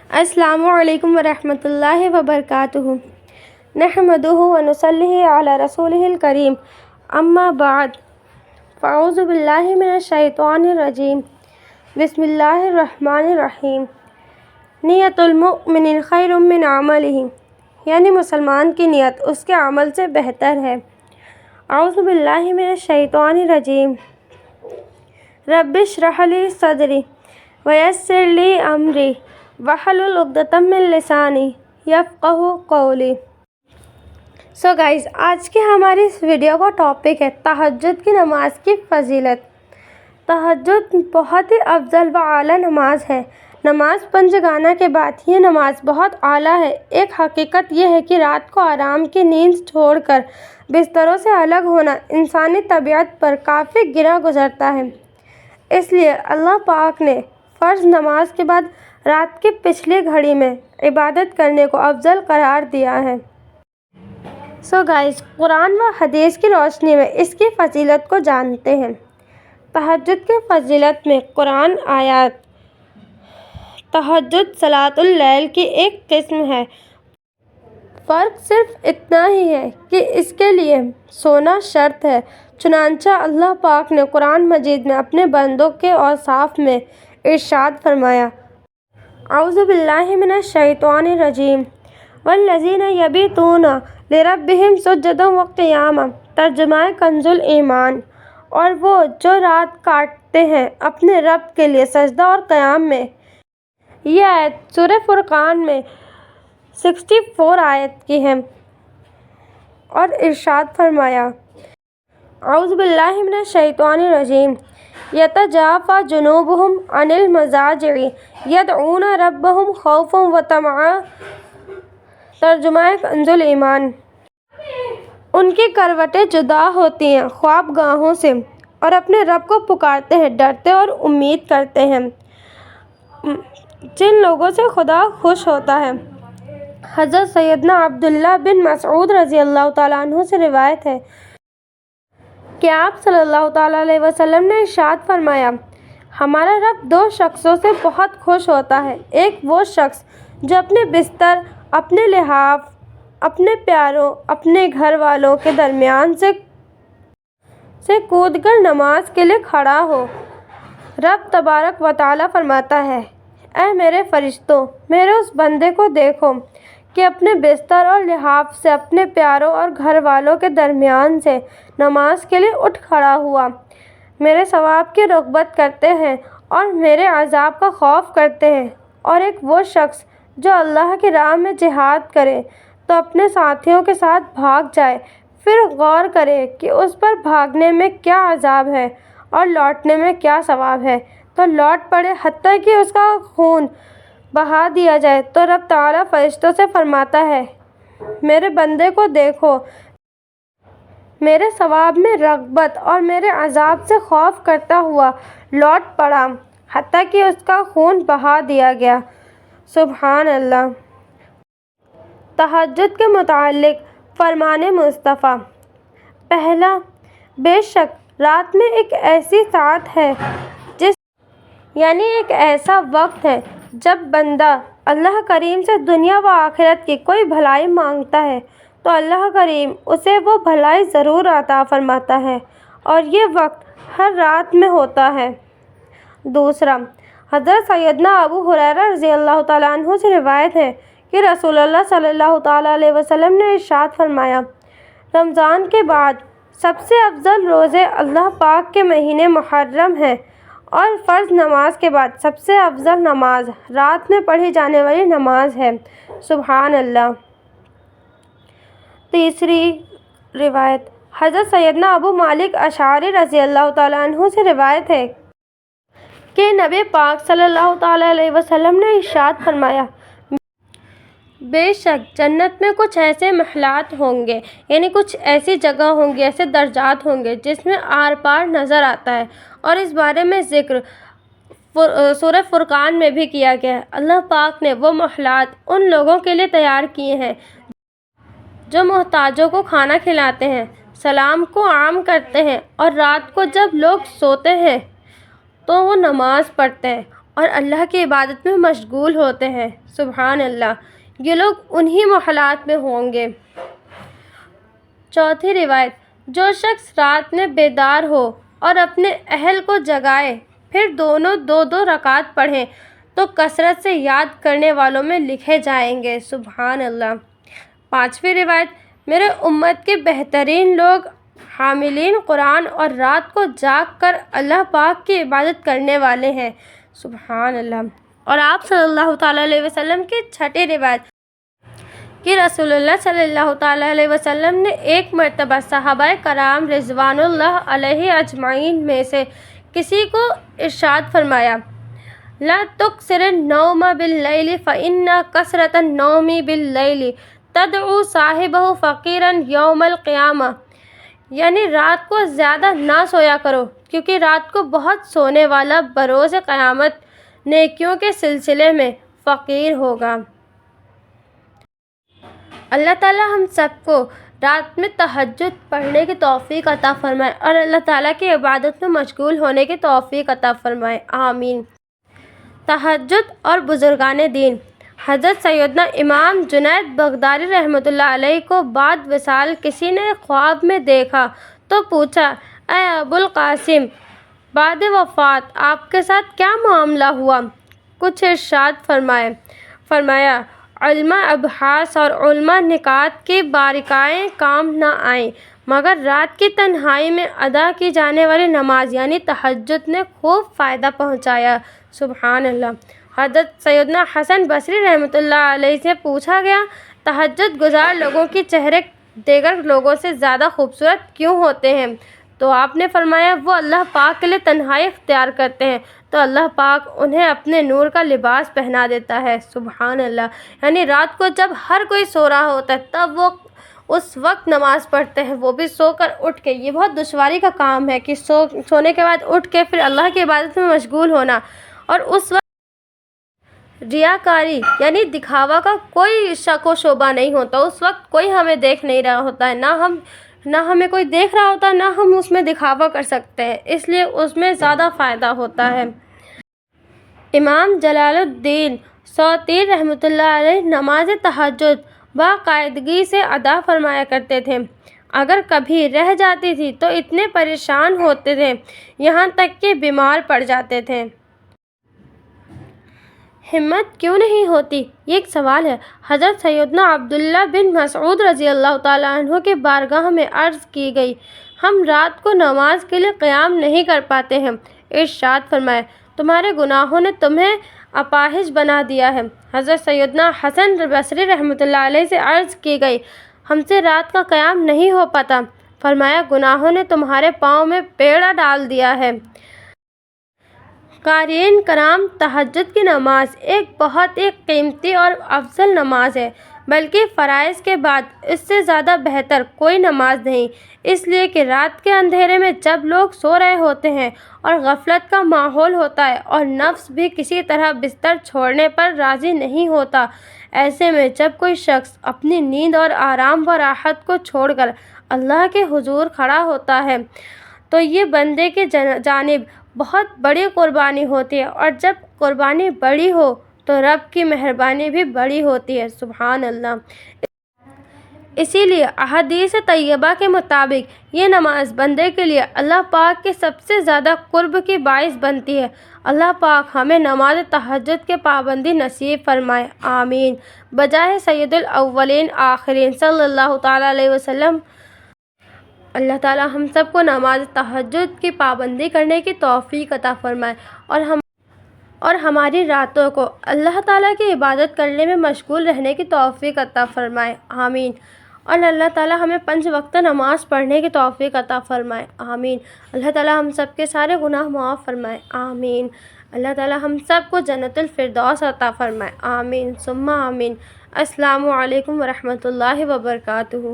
السلام علیکم ورحمۃ اللہ وبرکاتہ۔ نحمدہ ونصلی علی رسولہ الکریم، اما بعد، فاعوذ باللہ من الشیطان الرجیم، بسم اللہ الرحمن الرحیم۔ نیت المؤمن خیر من عملہ، یعنی مسلمان کی نیت اس کے عمل سے بہتر ہے۔ اعوذ باللہ من الشیطان الرجیم، رب اشرح لی صدری ویسر لی امری واحلل عقدۃ من لسانی یفقہوا قولی۔ سو گائز، آج کے ہماری اس ویڈیو کا ٹاپک ہے تہجد کی نماز کی فضیلت۔ تہجد بہت ہی افضل و اعلیٰ نماز ہے۔ نماز پنجگانہ کے بعد یہ نماز بہت اعلیٰ ہے۔ ایک حقیقت یہ ہے کہ رات کو آرام کی نیند چھوڑ کر بستروں سے الگ ہونا انسانی طبیعت پر کافی گراں گزرتا ہے، اس لیے اللہ پاک نے فرض نماز کے بعد رات کی پچھلی گھڑی میں عبادت کرنے کو افضل قرار دیا ہے۔ سو گائز، قرآن و حدیث کی روشنی میں اس کی فضیلت کو جانتے ہیں۔ تہجد کی فضیلت میں قرآن آیات۔ تہجد صلاۃ اللیل کی ایک قسم ہے۔ فرق صرف اتنا ہی ہے کہ اس کے لیے سونا شرط ہے۔ چنانچہ اللہ پاک نے قرآن مجید میں اپنے بندوں کے اوصاف میں ارشاد فرمایا، اعوذ باللہ من الشیطان الرجیم، والذین یبیتون لربہم سجدا وقیاما، ترجمہ کنز ایمان، اور وہ جو رات کاٹتے ہیں اپنے رب کے لیے سجدہ اور قیام میں۔ یہ آیت سورہ فرقان میں 64 آیت کی ہے، اور ارشاد فرمایا، اعوذ باللہ من الشیطان الرجیم، یتجافی جنوبہم عن المضاجع یدعون ربہم خوفا وطمعا، ترجمہ کنز ایمان۔ ان کی کروٹیں جدا ہوتی ہیں خواب گاہوں سے، اور اپنے رب کو پکارتے ہیں ڈرتے اور امید کرتے ہیں، جن لوگوں سے خدا خوش ہوتا ہے۔ حضرت سیدنا عبداللہ بن مسعود رضی اللہ تعالیٰ عنہ سے روایت ہے کہ آپ صلی اللہ تعالیٰ علیہ وسلم نے ارشاد فرمایا، ہمارا رب دو شخصوں سے بہت خوش ہوتا ہے۔ ایک وہ شخص جو اپنے بستر، اپنے لحاف، اپنے پیاروں، اپنے گھر والوں کے درمیان سے کود کر نماز کے لیے کھڑا ہو۔ رب تبارک و تعالیٰ فرماتا ہے، اے میرے فرشتوں، میرے اس بندے کو دیکھو کہ اپنے بستر اور لحاف سے اپنے پیاروں اور گھر والوں کے درمیان سے نماز کے لیے اٹھ کھڑا ہوا، میرے ثواب کی رغبت کرتے ہیں اور میرے عذاب کا خوف کرتے ہیں۔ اور ایک وہ شخص جو اللہ کی راہ میں جہاد کرے تو اپنے ساتھیوں کے ساتھ بھاگ جائے، پھر غور کرے کہ اس پر بھاگنے میں کیا عذاب ہے اور لوٹنے میں کیا ثواب ہے، تو لوٹ پڑے حتیٰ کہ اس کا خون بہا دیا جائے، تو رب تعالیٰ فرشتوں سے فرماتا ہے، میرے بندے کو دیکھو، میرے ثواب میں رغبت اور میرے عذاب سے خوف کرتا ہوا لوٹ پڑا حتیٰ کہ اس کا خون بہا دیا گیا۔ سبحان اللہ۔ تہجد کے متعلق فرمان مصطفیٰ۔ پہلا، بے شک رات میں ایک ایسی ساعت ہے یعنی ایک ایسا وقت ہے جب بندہ اللہ کریم سے دنیا و آخرت کی کوئی بھلائی مانگتا ہے تو اللہ کریم اسے وہ بھلائی ضرور عطا فرماتا ہے، اور یہ وقت ہر رات میں ہوتا ہے۔ دوسرا، حضرت سیدنا ابو ہریرہ رضی اللہ تعالیٰ عنہ سے روایت ہے کہ رسول اللہ صلی اللہ تعالیٰ علیہ وسلم نے ارشاد فرمایا، رمضان کے بعد سب سے افضل روزے اللہ پاک کے مہینے محرم ہیں، اور فرض نماز کے بعد سب سے افضل نماز رات میں پڑھی جانے والی نماز ہے۔ سبحان اللہ۔ تیسری روایت، حضرت سیدنا ابو مالک اشعری رضی اللہ تعالیٰ عنہ سے روایت ہے کہ نبی پاک صلی اللہ تعالیٰ علیہ وسلم نے ارشاد فرمایا، بے شک جنت میں کچھ ایسے محلات ہوں گے، یعنی کچھ ایسی جگہ ہوں گی، ایسے درجات ہوں گے جس میں آر پار نظر آتا ہے، اور اس بارے میں ذکر سورہ فرقان میں بھی کیا گیا ہے۔ اللہ پاک نے وہ محلات ان لوگوں کے لیے تیار کیے ہیں جو محتاجوں کو کھانا کھلاتے ہیں، سلام کو عام کرتے ہیں، اور رات کو جب لوگ سوتے ہیں تو وہ نماز پڑھتے ہیں، اور اللہ کی عبادت میں مشغول ہوتے ہیں۔ سبحان اللہ، یہ لوگ انہی محلات میں ہوں گے۔ چوتھی روایت، جو شخص رات میں بیدار ہو اور اپنے اہل کو جگائے پھر دونوں 2 رکعت پڑھیں تو کثرت سے یاد کرنے والوں میں لکھے جائیں گے۔ سبحان اللہ۔ پانچویں روایت، میرے امت کے بہترین لوگ حاملین قرآن اور رات کو جاگ کر اللہ پاک کی عبادت کرنے والے ہیں۔ سبحان اللہ۔ اور آپ صلی اللہ تعالیٰ علیہ وسلم کی چھٹی روایت کہ رسول اللہ صلی اللہ تعالیٰ علیہ وسلم نے ایک مرتبہ صحابہ کرام رضوان اللہ علیہ اجمعین میں سے کسی کو ارشاد فرمایا، لا تکثر النوم باللیل فإن کثرة النوم باللیل تدعو صاحبہ فقیرا یوم القیامہ، یعنی رات کو زیادہ نہ سویا کرو کیونکہ رات کو بہت سونے والا بروز قیامت نیکیوں کے سلسلے میں فقیر ہوگا۔ اللہ تعالیٰ ہم سب کو رات میں تہجد پڑھنے کی توفیق عطا فرمائے اور اللہ تعالیٰ کی عبادت میں مشغول ہونے کی توفیق عطا فرمائے، آمین۔ تہجد اور بزرگان دین۔ حضرت سیدنا امام جنید بغدادی رحمۃ اللہ علیہ کو بعد وصال کسی نے خواب میں دیکھا تو پوچھا، اے ابو القاسم، بعد وفات آپ کے ساتھ کیا معاملہ ہوا؟ کچھ ارشاد فرمایا علماء ابحاث اور علماء نکات کی باریکائیں کام نہ آئیں مگر رات کی تنہائی میں ادا کی جانے والی نماز یعنی تہجد نے خوب فائدہ پہنچایا۔ سبحان اللہ۔ حضرت سیدنا حسن بصری رحمۃ اللہ علیہ سے پوچھا گیا، تہجد گزار لوگوں کے چہرے دیگر لوگوں سے زیادہ خوبصورت کیوں ہوتے ہیں؟ تو آپ نے فرمایا، وہ اللہ پاک کے لیے تنہائی اختیار کرتے ہیں تو اللہ پاک انہیں اپنے نور کا لباس پہنا دیتا ہے۔ سبحان اللہ۔ یعنی رات کو جب ہر کوئی سو رہا ہوتا ہے تب وہ اس وقت نماز پڑھتے ہیں، وہ بھی سو کر اٹھ کے۔ یہ بہت دشواری کا کام ہے کہ سونے کے بعد اٹھ کے پھر اللہ کی عبادت میں مشغول ہونا، اور اس وقت ریاکاری یعنی دکھاوا کا کوئی شک و شبہ نہیں ہوتا۔ اس وقت کوئی ہمیں دیکھ نہیں رہا ہوتا ہے، نہ ہمیں کوئی دیکھ رہا ہوتا ہے، نہ ہم اس میں دکھاوا کر سکتے ہیں، اس لیے اس میں زیادہ فائدہ ہوتا ہے۔ امام جلال الدین سوطی رحمۃ اللہ علیہ نماز تہجد باقاعدگی سے ادا فرمایا کرتے تھے، اگر کبھی رہ جاتی تھی تو اتنے پریشان ہوتے تھے یہاں تک کہ بیمار پڑ جاتے تھے۔ ہمت کیوں نہیں ہوتی؟ یہ ایک سوال ہے۔ حضرت سیدنا عبداللہ بن مسعود رضی اللہ تعالیٰ عنہ کی بارگاہ میں عرض کی گئی، ہم رات کو نماز کے لیے قیام نہیں کر پاتے ہیں۔ ارشاد فرمایا، تمہارے گناہوں نے تمہیں اپاہج بنا دیا ہے۔ حضرت سیدنا حسن بصری رحمۃ اللہ علیہ سے عرض کی گئی، ہم سے رات کا قیام نہیں ہو پاتا۔ فرمایا، گناہوں نے تمہارے پاؤں میں پیڑا ڈال دیا ہے۔ قارئین کرام، تہجد کی نماز ایک بہت قیمتی اور افضل نماز ہے، بلکہ فرائض کے بعد اس سے زیادہ بہتر کوئی نماز نہیں، اس لیے کہ رات کے اندھیرے میں جب لوگ سو رہے ہوتے ہیں اور غفلت کا ماحول ہوتا ہے اور نفس بھی کسی طرح بستر چھوڑنے پر راضی نہیں ہوتا، ایسے میں جب کوئی شخص اپنی نیند اور آرام و راحت کو چھوڑ کر اللہ کے حضور کھڑا ہوتا ہے تو یہ بندے کی جانب بہت بڑی قربانی ہوتی ہے، اور جب قربانی بڑی ہو تو رب کی مہربانی بھی بڑی ہوتی ہے۔ سبحان اللہ۔ اسی لیے احادیث طیبہ کے مطابق یہ نماز بندے کے لیے اللہ پاک کے سب سے زیادہ قرب کی باعث بنتی ہے۔ اللہ پاک ہمیں نماز تہجد کے پابندی نصیب فرمائے، آمین۔ بجائے سید الاولین آخرین صلی اللہ تعالیٰ علیہ وسلم، اللہ تعالیٰ ہم سب کو نماز تہجد کی پابندی کرنے کی توفیق عطا فرمائے اور ہماری راتوں کو اللہ تعالیٰ کی عبادت کرنے میں مشغول رہنے کی توفیق عطا فرمائے، آمین۔ اور اللہ تعالیٰ ہمیں 5 وقت نماز پڑھنے کی توفیق عطا فرمائے، آمین۔ اللہ تعالیٰ ہم سب کے سارے گناہ معاف فرمائے، آمین۔ اللہ تعالیٰ ہم سب کو جنت الفردوس عطا فرمائے، آمین ثم آمین۔ السلام علیکم ورحمۃ اللہ وبرکاتہ۔